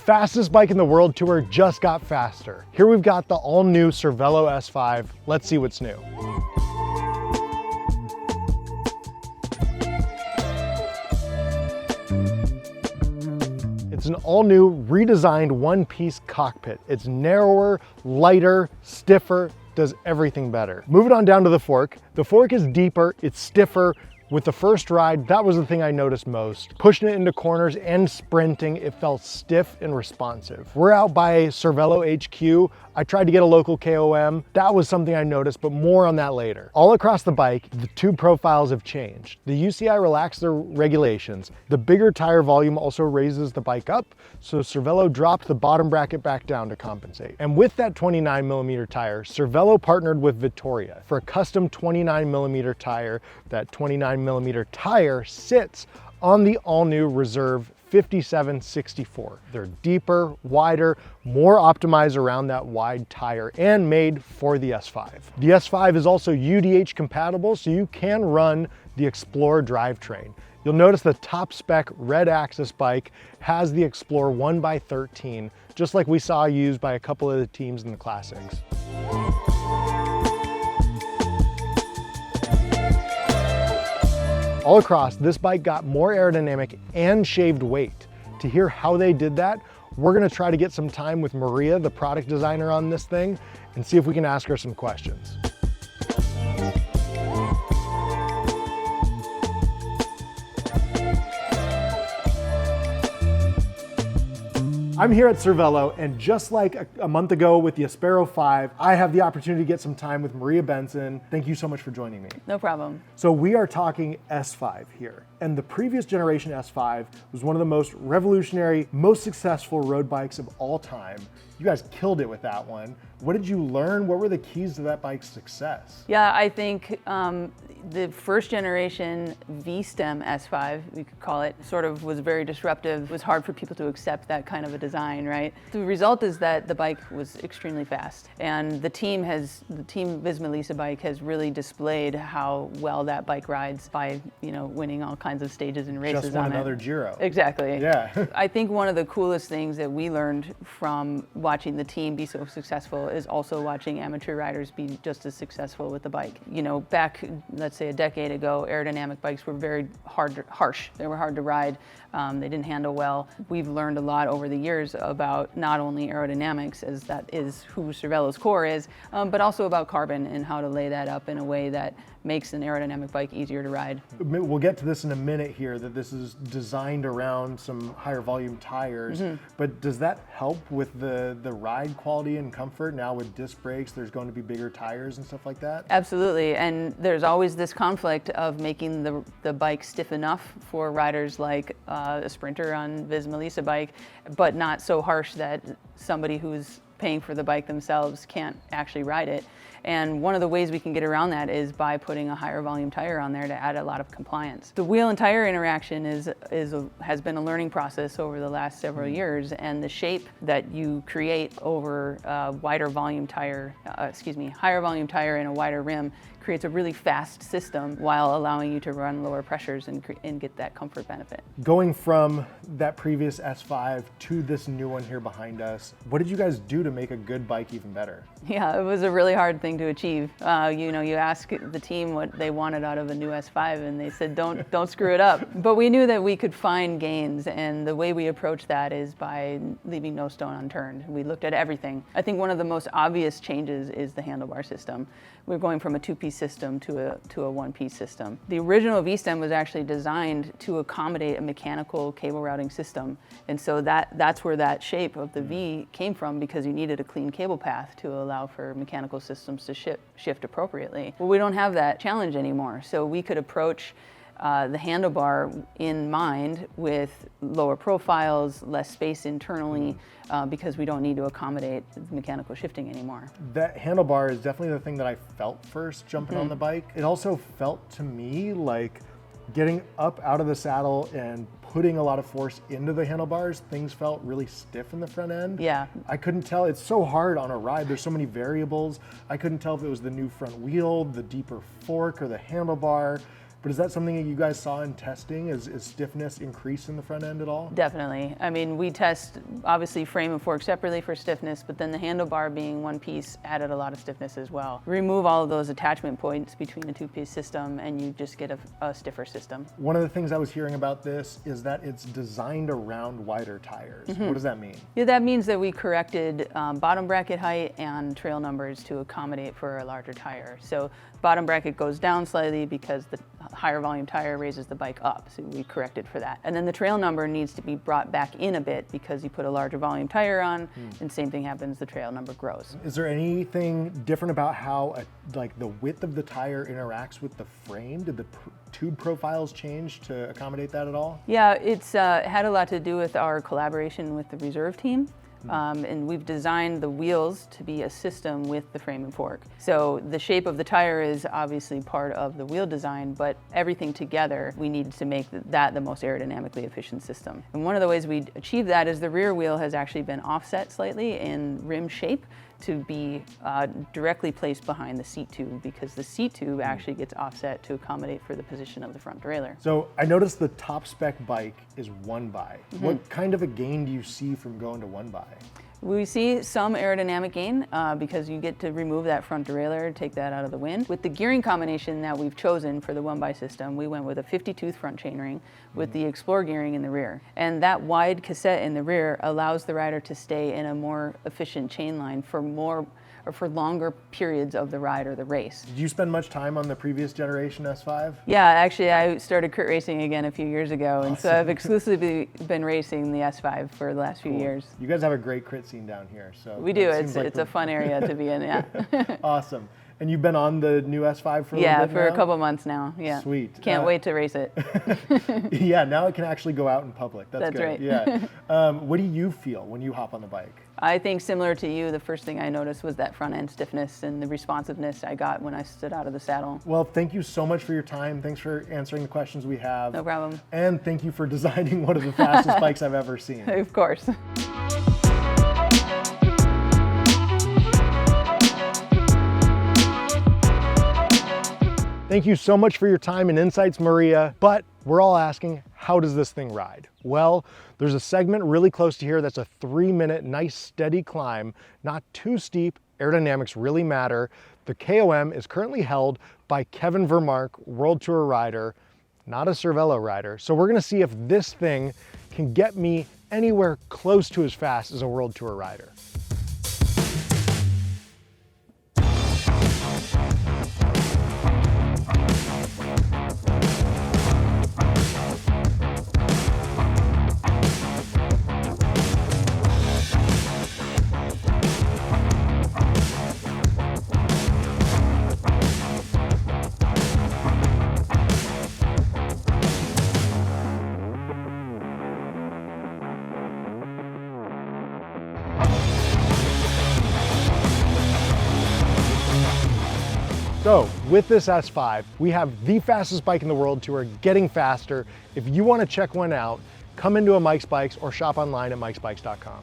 fastest bike in the World Tour just got faster. Here we've got the all-new Cervélo S5. Let's see what's new. It's an all-new, redesigned one-piece cockpit. It's narrower, lighter, stiffer, does everything better. Moving on down to the fork. The fork is deeper, it's stiffer. With the first ride, that was the thing I noticed most. Pushing it into corners and sprinting, it felt stiff and responsive. We're out by Cervélo HQ. I tried to get a local KOM. That was something I noticed, but more on that later. All across the bike, the tube profiles have changed. The UCI relaxed their regulations. The bigger tire volume also raises the bike up, so Cervélo dropped the bottom bracket back down to compensate. And with that 29mm tire, Cervélo partnered with Vittoria for a custom 29mm tire. That 29mm tire sits on the all-new Reserve 5764. They're deeper, wider, more optimized around that wide tire and made for the S5. The S5 is also UDH compatible, so you can run the Explorer drivetrain. You'll notice the top spec red axis bike has the Explorer 1x13, just like we saw used by a couple of the teams in the classics. All across, this bike got more aerodynamic and shaved weight. To hear how they did that, we're gonna try to get some time with Maria, the product designer on this thing, and see if we can ask her some questions. I'm here at Cervélo, and just like a month ago with the Aspero 5, I have the opportunity to get some time with Maria Benson. Thank you so much for joining me. No problem. So we are talking S5 here, and the previous generation S5 was one of the most revolutionary, most successful road bikes of all time. You guys killed it with that one. What did you learn? What were the keys to that bike's success? Yeah, I think the first generation V-stem S5, we could call it, sort of was very disruptive. It was hard for people to accept that kind of a design, right? The result is that the bike was extremely fast, and the team Visma bike has really displayed how well that bike rides by, winning all kinds of stages and races. Just won on another it. Giro. Exactly. Yeah. I think one of the coolest things that we learned from watching the team be so successful is also watching amateur riders be just as successful with the bike. Back, let's say a decade ago, aerodynamic bikes were very harsh. They were hard to ride. They didn't handle well. We've learned a lot over the years about not only aerodynamics, as that is who Cervélo's core is, but also about carbon and how to lay that up in a way that makes an aerodynamic bike easier to ride. We'll get to this in a minute here, that this is designed around some higher volume tires, but does that help with the ride quality and comfort? Now with disc brakes, there's going to be bigger tires and stuff like that? Absolutely, and there's always this conflict of making the bike stiff enough for riders like a sprinter on Visma bike, but not so harsh that somebody who's paying for the bike themselves can't actually ride it. And one of the ways we can get around that is by putting a higher volume tire on there to add a lot of compliance. The wheel and tire interaction has been a learning process over the last several years, and the shape that you create over a higher volume tire and a wider rim creates a really fast system while allowing you to run lower pressures and get that comfort benefit. Going from that previous S5 to this new one here behind us, what did you guys do to make a good bike even better? Yeah, it was a really hard thing to achieve. You ask the team what they wanted out of a new S5 and they said, don't screw it up. But we knew that we could find gains, and the way we approached that is by leaving no stone unturned. We looked at everything. I think one of the most obvious changes is the handlebar system. We're going from a two-piece system to a one-piece system. The original V-stem was actually designed to accommodate a mechanical cable routing system, and so that's where that shape of the V came from, because you needed a clean cable path to allow for mechanical systems to shift appropriately. Well, we don't have that challenge anymore, so we could approach the handlebar in mind with lower profiles, less space internally, because we don't need to accommodate mechanical shifting anymore. That handlebar is definitely the thing that I felt first jumping on the bike. It also felt to me like getting up out of the saddle and putting a lot of force into the handlebars, things felt really stiff in the front end. Yeah. I couldn't tell, it's so hard on a ride, there's so many variables. I couldn't tell if it was the new front wheel, the deeper fork, or the handlebar. But is that something that you guys saw in testing? Is stiffness increase in the front end at all? Definitely. I mean, we test obviously frame and fork separately for stiffness, but then the handlebar being one piece added a lot of stiffness as well. Remove all of those attachment points between the two-piece system and you just get a stiffer system. One of the things I was hearing about this is that it's designed around wider tires. What does that mean? Yeah, that means that we corrected bottom bracket height and trail numbers to accommodate for a larger tire. So bottom bracket goes down slightly because the higher volume tire raises the bike up, so we corrected for that. And then the trail number needs to be brought back in a bit because you put a larger volume tire on, and same thing happens, the trail number grows. Is there anything different about how like the width of the tire interacts with the frame? Did the tube profiles change to accommodate that at all? Yeah, it's had a lot to do with our collaboration with the reserve team. And we've designed the wheels to be a system with the frame and fork. So the shape of the tire is obviously part of the wheel design, but everything together, we need to make that the most aerodynamically efficient system. And one of the ways we achieve that is the rear wheel has actually been offset slightly in rim shape to be directly placed behind the seat tube, because the seat tube actually gets offset to accommodate for the position of the front derailleur. So I noticed the top spec bike is 1-by. What kind of a gain do you see from going to 1-by? We see some aerodynamic gain because you get to remove that front derailleur, take that out of the wind. With the gearing combination that we've chosen for the 1-by system, we went with a 50-tooth front chainring with the Explore gearing in the rear. And that wide cassette in the rear allows the rider to stay in a more efficient chain line for longer periods of the ride or the race. Did you spend much time on the previous generation S5? Yeah, actually I started crit racing again a few years ago, and so I've exclusively been racing the S5 for the last few years. You guys have a great crit scene down here. So we do, it's a fun area to be in, yeah. Awesome. And you've been on the new S5 for a little bit Yeah, for now? a couple months now, yeah. Sweet. Can't wait to race it. Yeah, now it can actually go out in public. That's good. Right. Yeah. What do you feel when you hop on the bike? I think similar to you, the first thing I noticed was that front end stiffness and the responsiveness I got when I stood out of the saddle. Well, thank you so much for your time. Thanks for answering the questions we have. No problem. And thank you for designing one of the fastest bikes I've ever seen. Of course. Thank you so much for your time and insights, Maria. But we're all asking, how does this thing ride? Well, there's a segment really close to here that's a 3-minute, nice steady climb, not too steep. Aerodynamics really matter. The KOM is currently held by Kevin Vermark, World Tour rider, not a Cervélo rider. So we're gonna see if this thing can get me anywhere close to as fast as a World Tour rider. So with this S5, we have the fastest bike in the World Tour, getting faster. If you want to check one out, come into a Mike's Bikes or shop online at mikesbikes.com.